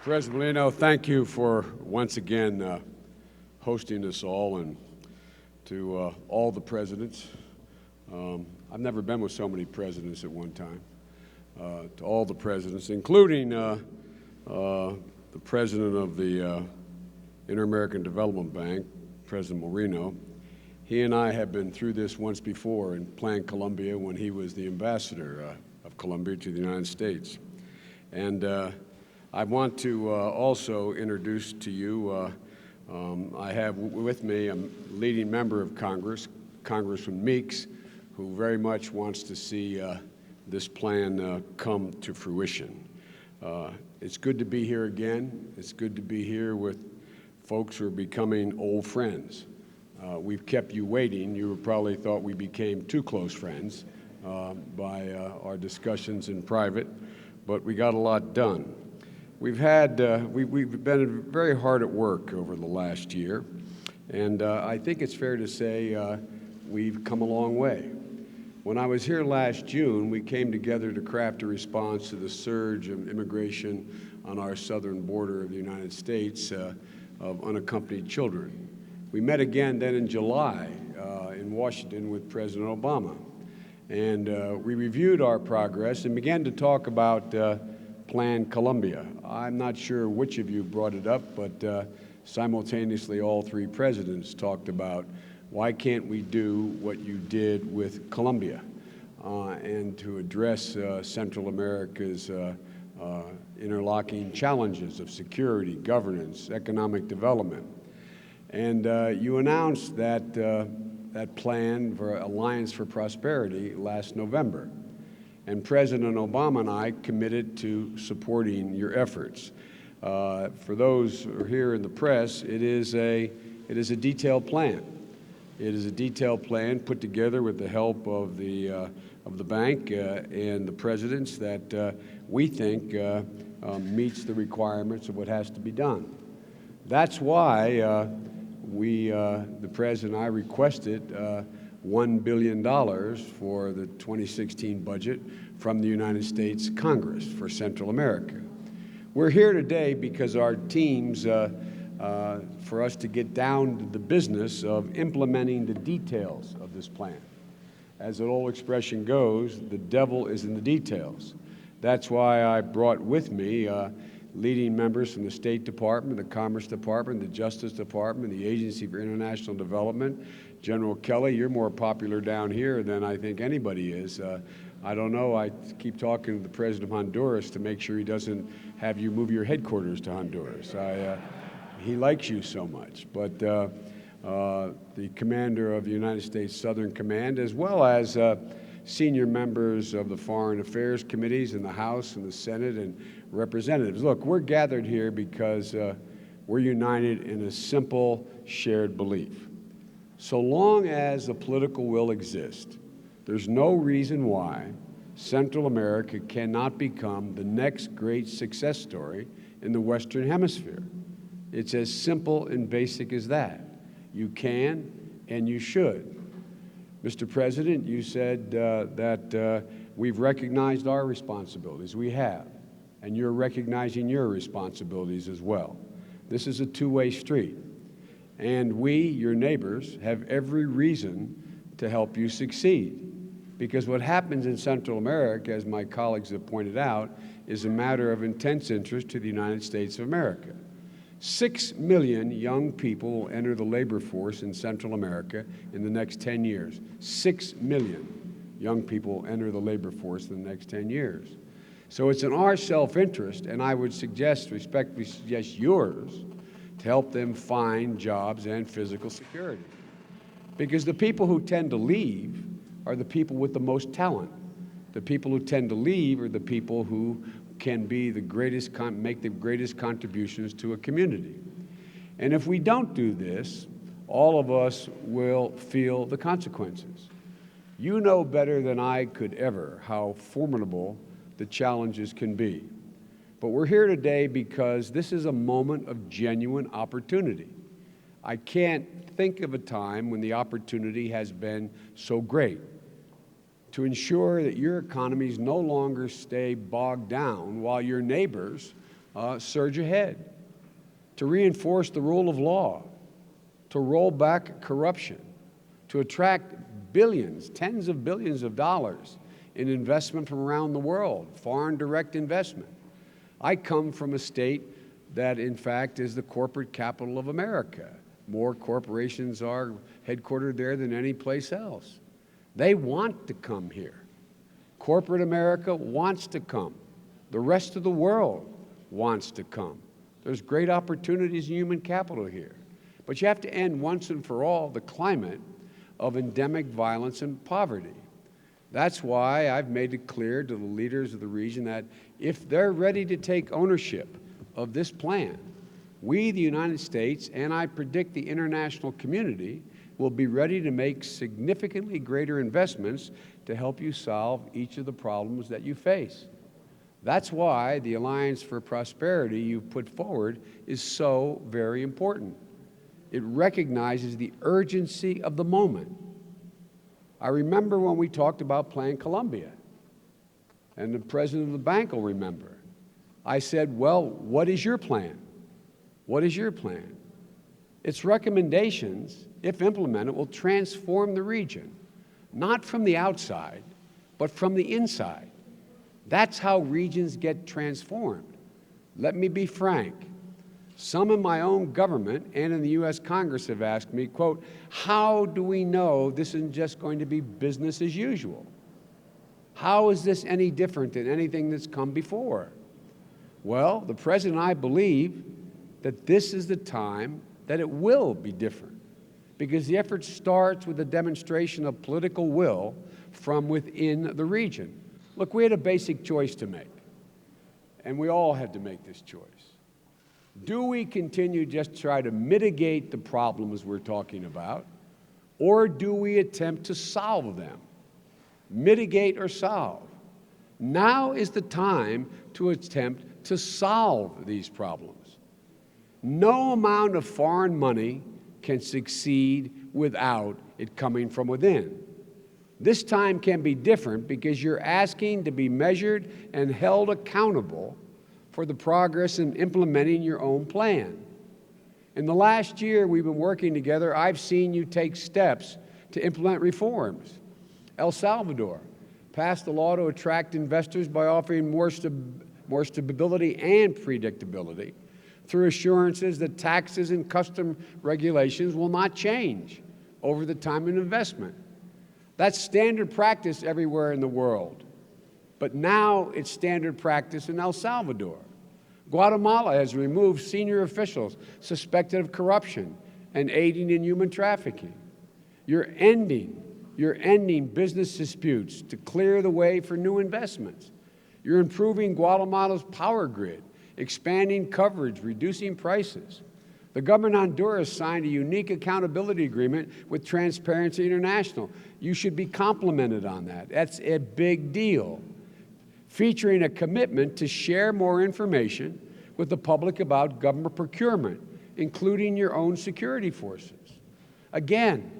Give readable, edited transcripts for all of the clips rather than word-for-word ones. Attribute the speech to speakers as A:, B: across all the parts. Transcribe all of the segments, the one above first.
A: President Molino, thank you for once again hosting us all, and to all the presidents. I've never been with so many presidents at one time. To all the presidents, including the president of the Inter-American Development Bank, President Molino. He and I have been through this once before in Plan Colombia when he was the ambassador of Colombia to the United States. And I want to also introduce to you, I have with me a leading member of Congress, Congressman Meeks, who very much wants to see this plan come to fruition. It's good to be here again. It's good to be here with folks who are becoming old friends. We've kept you waiting. You probably thought we became too close friends by our discussions in private, but we got a lot done. We've been very hard at work over the last year, and I think it's fair to say we've come a long way. When I was here last June, we came together to craft a response to the surge of immigration on our southern border of the United States of unaccompanied children. We met again then in July in Washington with President Obama, and we reviewed our progress and began to talk about Plan Colombia. I'm not sure which of you brought it up, but simultaneously all three presidents talked about why can't we do what you did with Colombia and to address Central America's interlocking challenges of security, governance, economic development. And you announced that plan for Alliance for Prosperity last November. And President Obama and I committed to supporting your efforts. For those who are here in the press, it is a detailed plan. It is a detailed plan put together with the help of the bank and the presidents that we think meets the requirements of what has to be done. That's why the President and I requested $1 billion for the 2016 budget from the United States Congress for Central America. We're here today because our teams, for us to get down to the business of implementing the details of this plan. As an old expression goes, the devil is in the details. That's why I brought with me leading members from the State Department, the Commerce Department, the Justice Department, the Agency for International Development. General Kelly, you're more popular down here than I think anybody is. I don't know, I keep talking to the President of Honduras to make sure he doesn't have you move your headquarters to Honduras. He likes you so much. But the commander of the United States Southern Command, as well as senior members of the Foreign Affairs Committees in the House and the Senate and representatives. Look, we're gathered here because we're united in a simple shared belief. So long as the political will exists, there's no reason why Central America cannot become the next great success story in the Western Hemisphere. It's as simple and basic as that. You can and you should. Mr. President, you said that we've recognized our responsibilities. We have. And you're recognizing your responsibilities as well. This is a two-way street. And we, your neighbors, have every reason to help you succeed. Because what happens in Central America, as my colleagues have pointed out, is a matter of intense interest to the United States of America. 6 million young people will enter the labor force in Central America in the next 10 years. 6 million young people will enter the labor force in the next 10 years. So it's in our self-interest, and I would respectfully suggest yours, to help them find jobs and physical security. Because the people who tend to leave are the people with the most talent. The people who tend to leave are the people who can be the greatest, make the greatest contributions to a community. And if we don't do this, all of us will feel the consequences. You know better than I could ever how formidable the challenges can be. But we're here today because this is a moment of genuine opportunity. I can't think of a time when the opportunity has been so great to ensure that your economies no longer stay bogged down while your neighbors surge ahead, to reinforce the rule of law, to roll back corruption, to attract billions, tens of billions of dollars in investment from around the world, foreign direct investment. I come from a state that, in fact, is the corporate capital of America. More corporations are headquartered there than any place else. They want to come here. Corporate America wants to come. The rest of the world wants to come. There's great opportunities in human capital here. But you have to end once and for all the climate of endemic violence and poverty. That's why I've made it clear to the leaders of the region that if they're ready to take ownership of this plan, we, the United States, and I predict the international community, will be ready to make significantly greater investments to help you solve each of the problems that you face. That's why the Alliance for Prosperity you've put forward is so very important. It recognizes the urgency of the moment. I remember when we talked about Plan Colombia, and the president of the bank will remember. I said, well, what is your plan? What is your plan? Its recommendations, if implemented, will transform the region, not from the outside, but from the inside. That's how regions get transformed. Let me be frank. Some in my own government and in the U.S. Congress have asked me, quote, how do we know this isn't just going to be business as usual? How is this any different than anything that's come before? Well, the President and I believe that this is the time that it will be different, because the effort starts with a demonstration of political will from within the region. Look, we had a basic choice to make, and we all had to make this choice. Do we continue just to try to mitigate the problems we're talking about, or do we attempt to solve them? Mitigate or solve? Now is the time to attempt to solve these problems. No amount of foreign money can succeed without it coming from within. This time can be different because you're asking to be measured and held accountable for the progress in implementing your own plan. In the last year we've been working together, I've seen you take steps to implement reforms. El Salvador passed a law to attract investors by offering more stability and predictability through assurances that taxes and custom regulations will not change over the time of investment. That's standard practice everywhere in the world. But now it's standard practice in El Salvador. Guatemala has removed senior officials suspected of corruption and aiding in human trafficking. You're ending business disputes to clear the way for new investments. You're improving Guatemala's power grid, expanding coverage, reducing prices. The government of Honduras signed a unique accountability agreement with Transparency International. You should be complimented on that. That's a big deal. Featuring a commitment to share more information with the public about government procurement, including your own security forces. Again,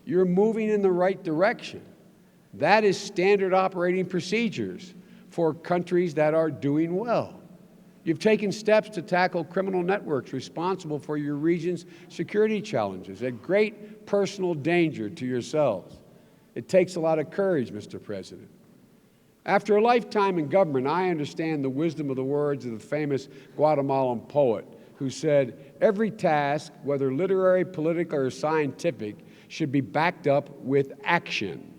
A: you're moving in the right direction. That is standard operating procedures for countries that are doing well. You've taken steps to tackle criminal networks responsible for your region's security challenges at great personal danger to yourselves. It takes a lot of courage, Mr. President. After a lifetime in government, I understand the wisdom of the words of the famous Guatemalan poet who said, every task, whether literary, political, or scientific, should be backed up with action.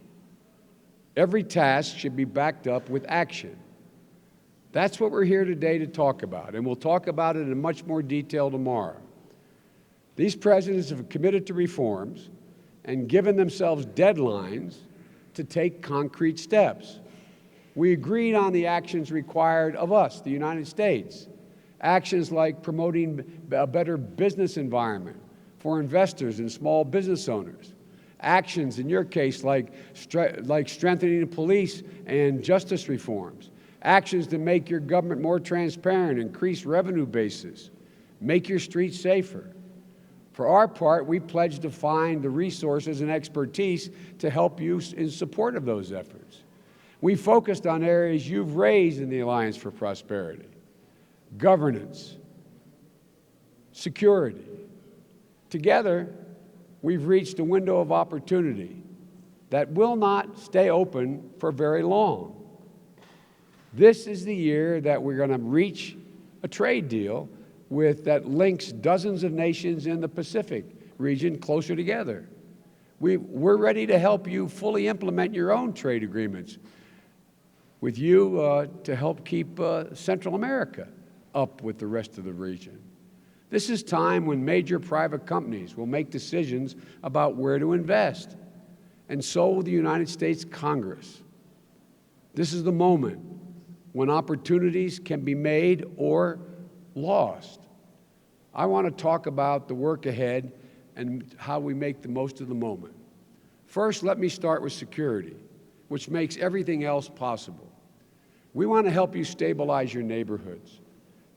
A: Every task should be backed up with action. That's what we're here today to talk about, and we'll talk about it in much more detail tomorrow. These presidents have committed to reforms and given themselves deadlines to take concrete steps. We agreed on the actions required of us, the United States. Actions like promoting a better business environment for investors and small business owners. Actions, in your case, like strengthening the police and justice reforms. Actions to make your government more transparent, increase revenue bases, make your streets safer. For our part, we pledge to find the resources and expertise to help you in support of those efforts. We focused on areas you've raised in the Alliance for Prosperity. governance, security. Together, we've reached a window of opportunity that will not stay open for very long. This is the year that we're going to reach a trade deal that links dozens of nations in the Pacific region closer together. We're ready to help you fully implement your own trade agreements with you to help keep Central America up with the rest of the region. This is time when major private companies will make decisions about where to invest, and so will the United States Congress. This is the moment when opportunities can be made or lost. I want to talk about the work ahead and how we make the most of the moment. First, let me start with security, which makes everything else possible. We want to help you stabilize your neighborhoods,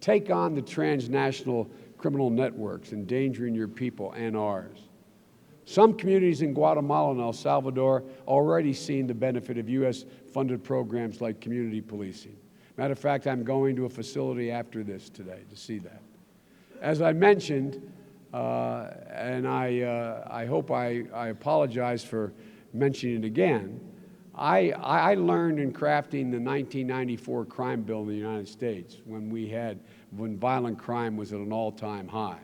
A: take on the transnational criminal networks endangering your people and ours. Some communities in Guatemala and El Salvador already seen the benefit of U.S.-funded programs like community policing. Matter of fact, I'm going to a facility after this today to see that. As I mentioned, and I hope I apologize for mentioning it again, I learned in crafting the 1994 crime bill in the United States when violent crime was at an all-time high,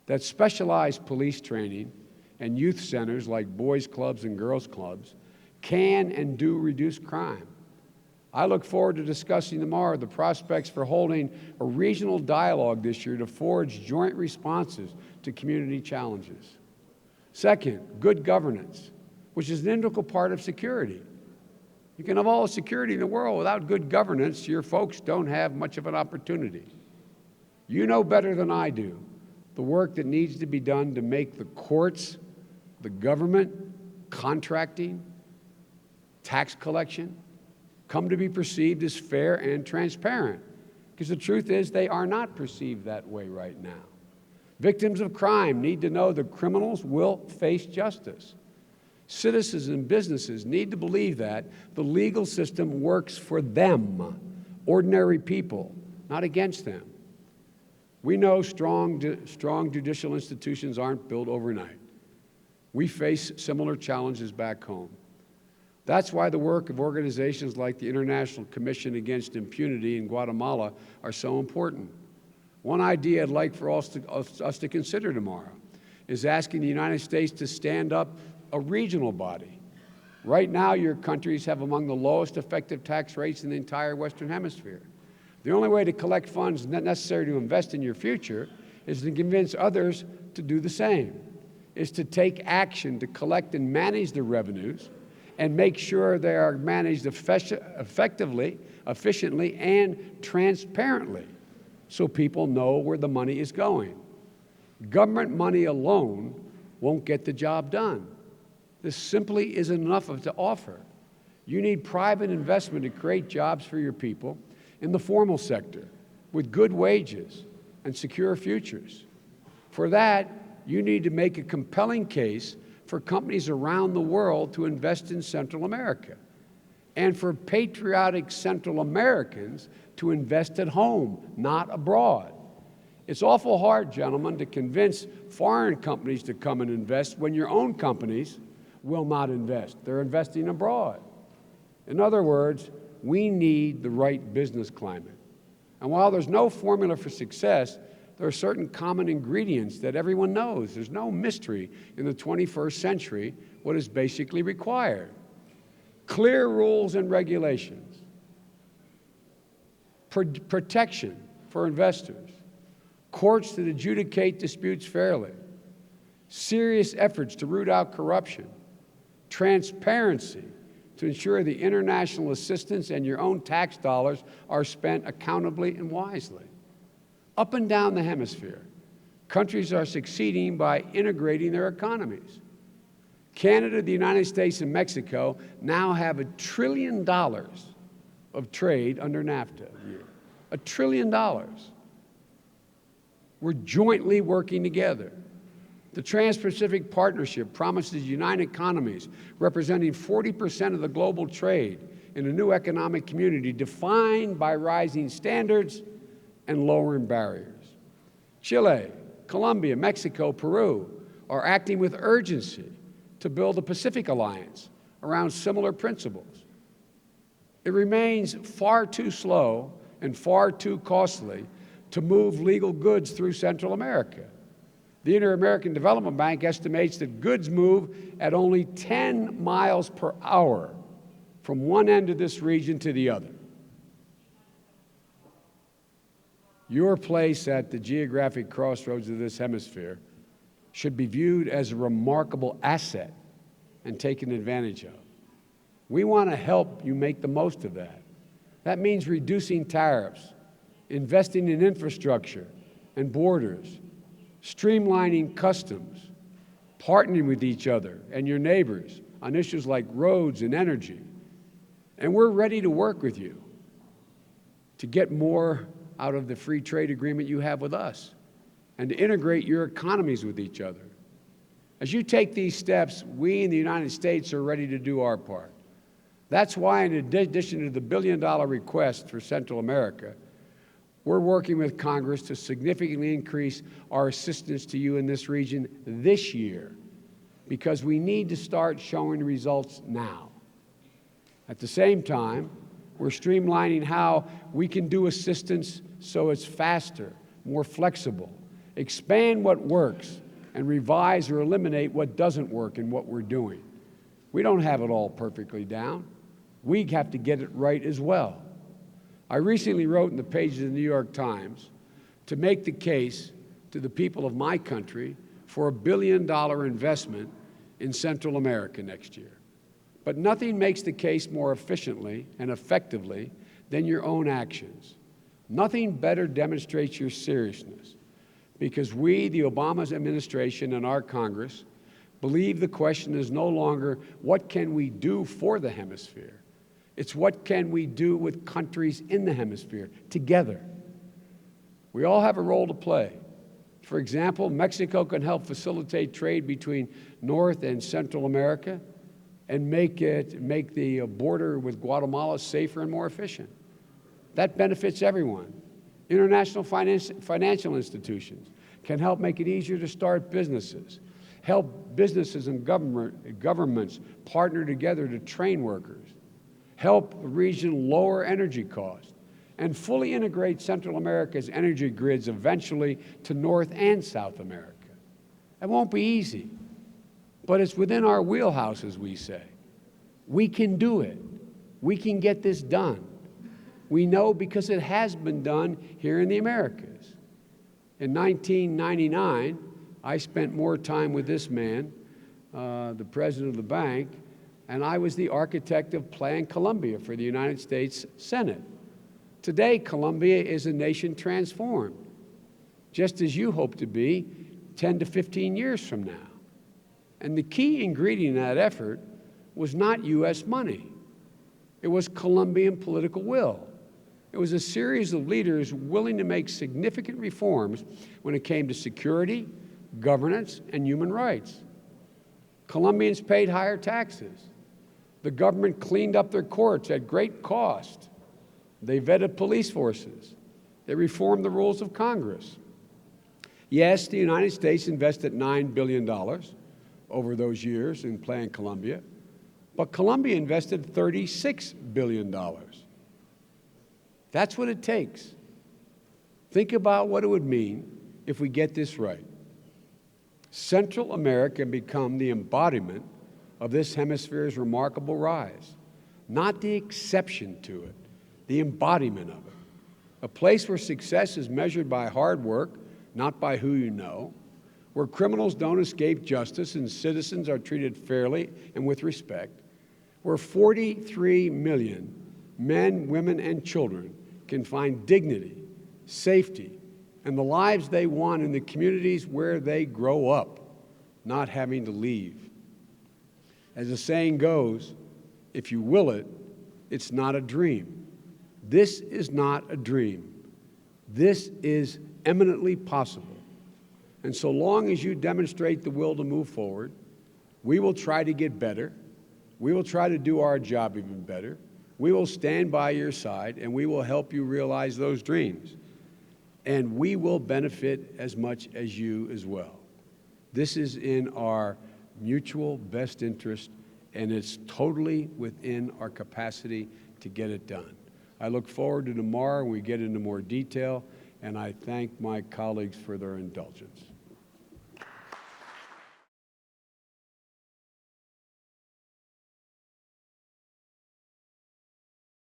A: that specialized police training and youth centers like boys' clubs and girls' clubs can and do reduce crime. I look forward to discussing tomorrow the prospects for holding a regional dialogue this year to forge joint responses to community challenges. Second, good governance, which is an integral part of security. You can have all the security in the world without good governance. Your folks don't have much of an opportunity. You know better than I do the work that needs to be done to make the courts, the government, contracting, tax collection, come to be perceived as fair and transparent. Because the truth is, they are not perceived that way right now. Victims of crime need to know that criminals will face justice. Citizens and businesses need to believe that the legal system works for them, ordinary people, not against them. We know strong judicial institutions aren't built overnight. We face similar challenges back home. That's why the work of organizations like the International Commission Against Impunity in Guatemala are so important. One idea I'd like for us to consider tomorrow is asking the United States to stand up a regional body. Right now, your countries have among the lowest effective tax rates in the entire Western Hemisphere. The only way to collect funds necessary to invest in your future is to convince others to do the same, is to take action to collect and manage the revenues and make sure they are managed effectively, efficiently, and transparently so people know where the money is going. Government money alone won't get the job done. This simply isn't enough to offer. You need private investment to create jobs for your people in the formal sector with good wages and secure futures. For that, you need to make a compelling case for companies around the world to invest in Central America, and for patriotic Central Americans to invest at home, not abroad. It's awful hard, gentlemen, to convince foreign companies to come and invest when your own companies will not invest. They're investing abroad. In other words, we need the right business climate. And while there's no formula for success, there are certain common ingredients that everyone knows. There's no mystery in the 21st century what is basically required. Clear rules and regulations, protection for investors, courts that adjudicate disputes fairly, serious efforts to root out corruption, transparency to ensure the international assistance and your own tax dollars are spent accountably and wisely. Up and down the hemisphere, countries are succeeding by integrating their economies. Canada, the United States, and Mexico now have $1 trillion of trade under NAFTA a year. $1 trillion. We're jointly working together. The Trans-Pacific Partnership promises united economies representing 40% of the global trade in a new economic community defined by rising standards and lowering barriers. Chile, Colombia, Mexico, Peru are acting with urgency to build a Pacific alliance around similar principles. It remains far too slow and far too costly to move legal goods through Central America. The Inter-American Development Bank estimates that goods move at only 10 miles per hour from one end of this region to the other. Your place at the geographic crossroads of this hemisphere should be viewed as a remarkable asset and taken advantage of. We want to help you make the most of that. That means reducing tariffs, investing in infrastructure and borders, streamlining customs, partnering with each other and your neighbors on issues like roads and energy. And we're ready to work with you to get more out of the free trade agreement you have with us and to integrate your economies with each other. As you take these steps, we in the United States are ready to do our part. That's why, in addition to the billion-dollar request for Central America, we're working with Congress to significantly increase our assistance to you in this region this year, because we need to start showing results now. At the same time, we're streamlining how we can do assistance so it's faster, more flexible, expand what works, and revise or eliminate what doesn't work in what we're doing. We don't have it all perfectly down. We have to get it right as well. I recently wrote in the pages of the New York Times to make the case to the people of my country for $1 billion investment in Central America next year. But nothing makes the case more efficiently and effectively than your own actions. Nothing better demonstrates your seriousness, because we, the Obama administration and our Congress, believe the question is no longer what can we do for the hemisphere. It's what can we do with countries in the hemisphere together. We all have a role to play. For example, Mexico can help facilitate trade between North and Central America and make the border with Guatemala safer and more efficient. That benefits everyone. International financial institutions can help make it easier to start businesses, help businesses and governments partner together to train workers, help the region lower energy costs, and fully integrate Central America's energy grids eventually to North and South America. It won't be easy, but it's within our wheelhouse, as we say. We can do it. We can get this done. We know because it has been done here in the Americas. In 1999, I spent more time with this man, the president of the bank, and I was the architect of Plan Colombia for the United States Senate. Today, Colombia is a nation transformed, just as you hope to be 10 to 15 years from now. And the key ingredient in that effort was not U.S. money. It was Colombian political will. It was a series of leaders willing to make significant reforms when it came to security, governance, and human rights. Colombians paid higher taxes. The government cleaned up their courts at great cost. They vetted police forces. They reformed the rules of Congress. Yes, the United States invested $9 billion over those years in Plan Colombia, but Colombia invested $36 billion. That's what it takes. Think about what it would mean if we get this right. Central America can become the embodiment of this hemisphere's remarkable rise, not the exception to it, the embodiment of it. A place where success is measured by hard work, not by who you know, where criminals don't escape justice and citizens are treated fairly and with respect, where 43 million men, women, and children can find dignity, safety, and the lives they want in the communities where they grow up, not having to leave. As the saying goes, if you will it, it's not a dream. This is not a dream. This is eminently possible. And so long as you demonstrate the will to move forward, we will try to get better. We will try to do our job even better. We will stand by your side, and we will help you realize those dreams. and we will benefit as much as you as well. This is in our mutual best interest, and it's totally within our capacity to get it done. I look forward to tomorrow when we get into more detail, and I thank my colleagues for their indulgence.